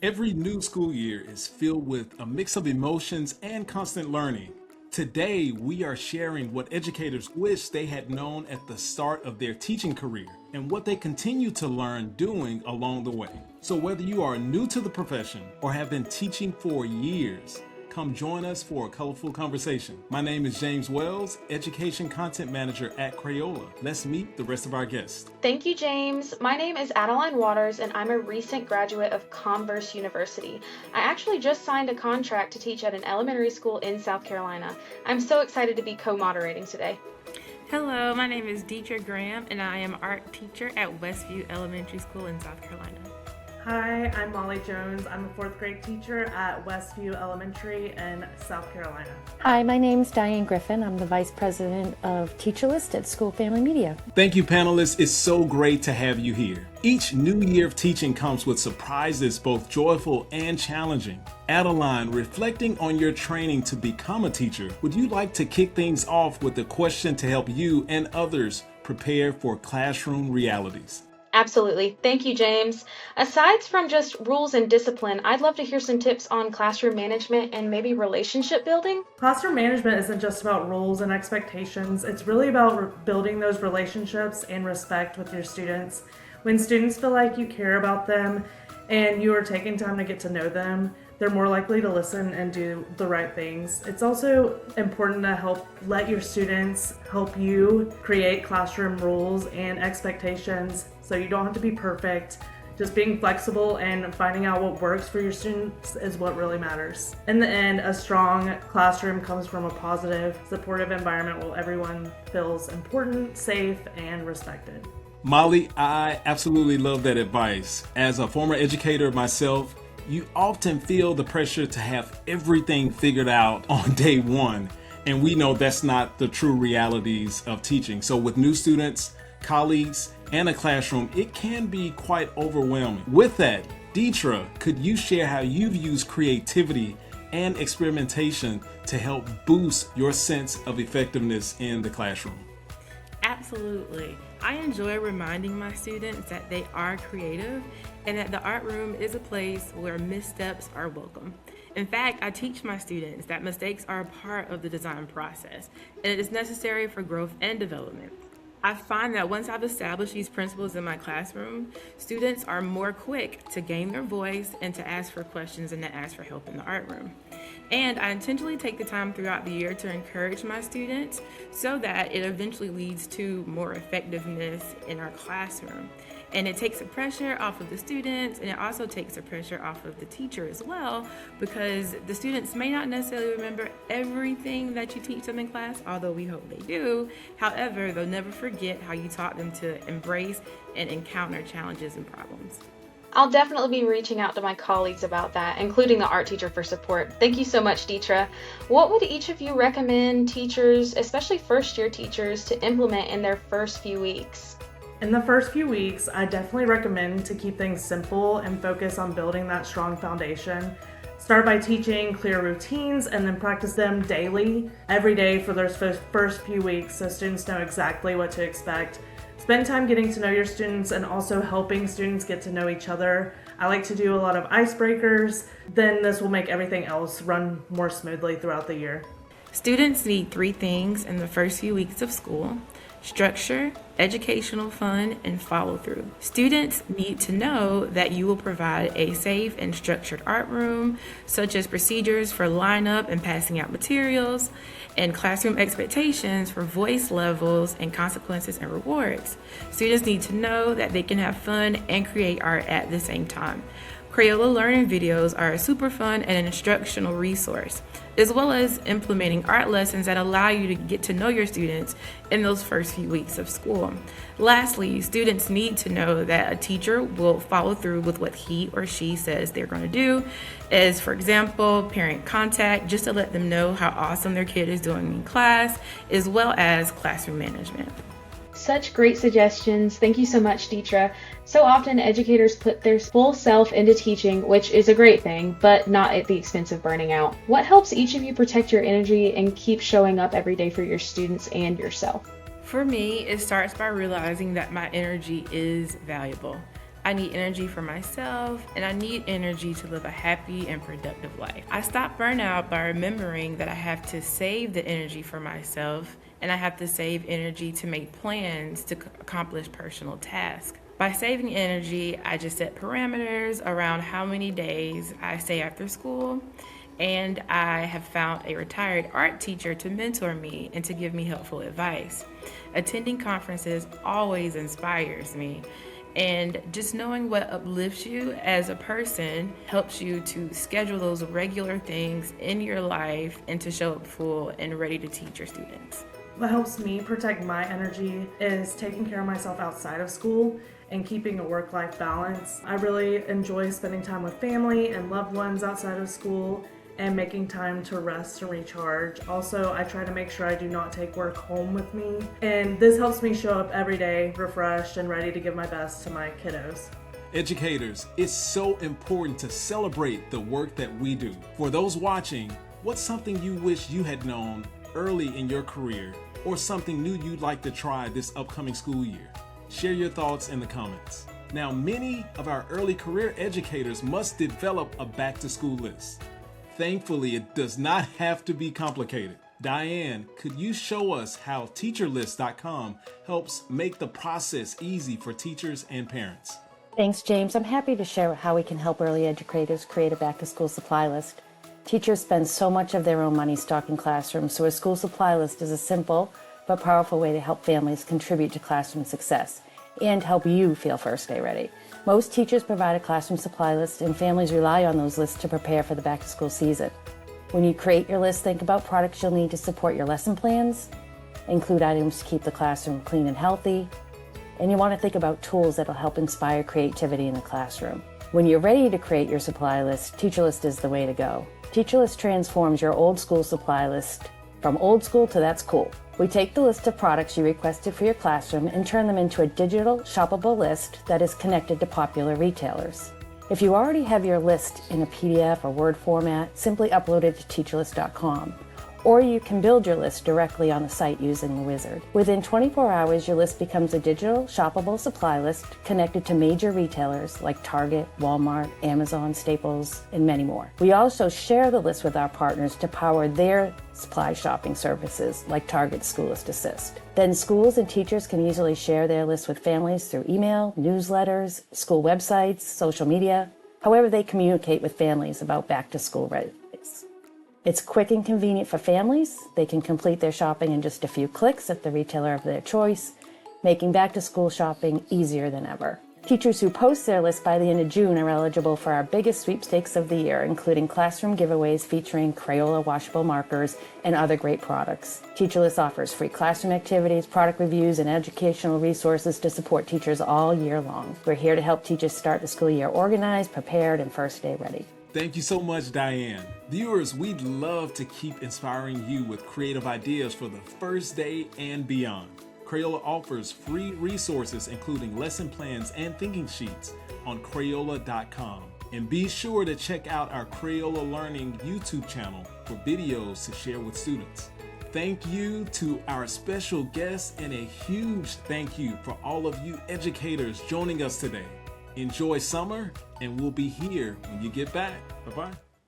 Every new school year is filled with a mix of emotions and constant learning. Today, we are sharing what educators wish they had known at the start of their teaching career and what they continue to learn doing along the way. So, whether you are new to the profession or have been teaching for years, come join us for a colorful conversation. My name is James Wells, Education Content Manager at Crayola. Let's meet the rest of our guests. Thank you, James. My name is Addyline Waters, and I'm a recent graduate of Converse University. I actually just signed a contract to teach at an elementary school in South Carolina. I'm so excited to be co-moderating today. Hello, my name is Detria Graham, and I am art teacher at Westview Elementary School in South Carolina. Hi, I'm Molli Jones. I'm a fourth grade teacher at Westview Elementary in South Carolina. Hi, my name is Dyanne Griffin. I'm the Vice President of TeacherLists at School Family Media. Thank you, panelists. It's so great to have you here. Each new year of teaching comes with surprises, both joyful and challenging. Addyline, reflecting on your training to become a teacher, would you like to kick things off with a question to help you and others prepare for classroom realities? Absolutely. Thank you, James. Aside from just rules and discipline, I'd love to hear some tips on classroom management and maybe relationship building. Classroom management isn't just about rules and expectations. It's really about building those relationships and respect with your students. When students feel like you care about them and you are taking time to get to know them, they're more likely to listen and do the right things. It's also important to let your students help you create classroom rules and expectations so you don't have to be perfect. Just being flexible and finding out what works for your students is what really matters. In the end, a strong classroom comes from a positive, supportive environment where everyone feels important, safe, and respected. Molli, I absolutely love that advice. As a former educator myself, you often feel the pressure to have everything figured out on day one, and we know that's not the true realities of teaching. So with new students, colleagues, and a classroom, it can be quite overwhelming. With that, Detria, could you share how you've used creativity and experimentation to help boost your sense of effectiveness in the classroom? Absolutely. I enjoy reminding my students that they are creative and that the art room is a place where missteps are welcome. In fact, I teach my students that mistakes are a part of the design process and it is necessary for growth and development. I find that once I've established these principles in my classroom, students are more quick to gain their voice and to ask for questions and to ask for help in the art room. And I intentionally take the time throughout the year to encourage my students so that it eventually leads to more effectiveness in our classroom. And it takes the pressure off of the students, and it also takes the pressure off of the teacher as well, because the students may not necessarily remember everything that you teach them in class, although we hope they do. However, they'll never forget how you taught them to embrace and encounter challenges and problems. I'll definitely be reaching out to my colleagues about that, including the art teacher, for support. Thank you so much, Detria. What would each of you recommend teachers, especially first-year teachers, to implement in their first few weeks? In the first few weeks, I definitely recommend to keep things simple and focus on building that strong foundation. Start by teaching clear routines and then practice them daily, every day for those first few weeks so students know exactly what to expect. Spend time getting to know your students and also helping students get to know each other. I like to do a lot of icebreakers. Then this will make everything else run more smoothly throughout the year. Students need 3 things in the first few weeks of school: structure, educational fun, and follow through. Students need to know that you will provide a safe and structured art room, such as procedures for lineup and passing out materials, and classroom expectations for voice levels and consequences and rewards. Students need to know that they can have fun and create art at the same time. Crayola learning videos are a super fun and an instructional resource, as well as implementing art lessons that allow you to get to know your students in those first few weeks of school. Lastly, students need to know that a teacher will follow through with what he or she says they're going to do, as for example, parent contact, just to let them know how awesome their kid is doing in class, as well as classroom management. Such great suggestions. Thank you so much, Detria. So often educators put their full self into teaching, which is a great thing, but not at the expense of burning out. What helps each of you protect your energy and keep showing up every day for your students and yourself? For me, it starts by realizing that my energy is valuable. I need energy for myself, and I need energy to live a happy and productive life. I stop burnout by remembering that I have to save the energy for myself, and I have to save energy to make plans to accomplish personal tasks. By saving energy, I just set parameters around how many days I stay after school, and I have found a retired art teacher to mentor me and to give me helpful advice. Attending conferences always inspires me, and just knowing what uplifts you as a person helps you to schedule those regular things in your life and to show up full and ready to teach your students. What helps me protect my energy is taking care of myself outside of school and keeping a work-life balance. I really enjoy spending time with family and loved ones outside of school and making time to rest and recharge. Also, I try to make sure I do not take work home with me, and this helps me show up every day refreshed and ready to give my best to my kiddos. Educators, it's so important to celebrate the work that we do. For those watching, what's something you wish you had known early in your career, or something new you'd like to try this upcoming school year? Share your thoughts in the comments. Now, many of our early career educators must develop a back-to-school list. Thankfully, it does not have to be complicated. Dyanne, could you show us how TeacherLists.com helps make the process easy for teachers and parents? Thanks, James. I'm happy to share how we can help early educators create a back-to-school supply list. Teachers spend so much of their own money stocking classrooms, so a school supply list is a simple but powerful way to help families contribute to classroom success and help you feel first day ready. Most teachers provide a classroom supply list, and families rely on those lists to prepare for the back-to-school season. When you create your list, think about products you'll need to support your lesson plans, include items to keep the classroom clean and healthy, and you want to think about tools that'll help inspire creativity in the classroom. When you're ready to create your supply list, TeacherList is the way to go. TeacherList transforms your old school supply list from old school to that's cool. We take the list of products you requested for your classroom and turn them into a digital, shoppable list that is connected to popular retailers. If you already have your list in a PDF or Word format, simply upload it to TeacherList.com. Or you can build your list directly on the site using the wizard. Within 24 hours, your list becomes a digital, shoppable supply list connected to major retailers like Target, Walmart, Amazon, Staples, and many more. We also share the list with our partners to power their supply shopping services like Target Schoolist Assist. Then schools and teachers can easily share their lists with families through email, newsletters, school websites, social media, however they communicate with families about back-to-school readiness. It's quick and convenient for families. They can complete their shopping in just a few clicks at the retailer of their choice, making back-to-school shopping easier than ever. Teachers who post their list by the end of June are eligible for our biggest sweepstakes of the year, including classroom giveaways featuring Crayola washable markers and other great products. TeacherList offers free classroom activities, product reviews, and educational resources to support teachers all year long. We're here to help teachers start the school year organized, prepared, and first day ready. Thank you so much, Dyanne. Viewers, we'd love to keep inspiring you with creative ideas for the first day and beyond. Crayola offers free resources including lesson plans and thinking sheets on Crayola.com. And be sure to check out our Crayola Learning YouTube channel for videos to share with students. Thank you to our special guests, and a huge thank you for all of you educators joining us today. Enjoy summer, and we'll be here when you get back. Bye-bye.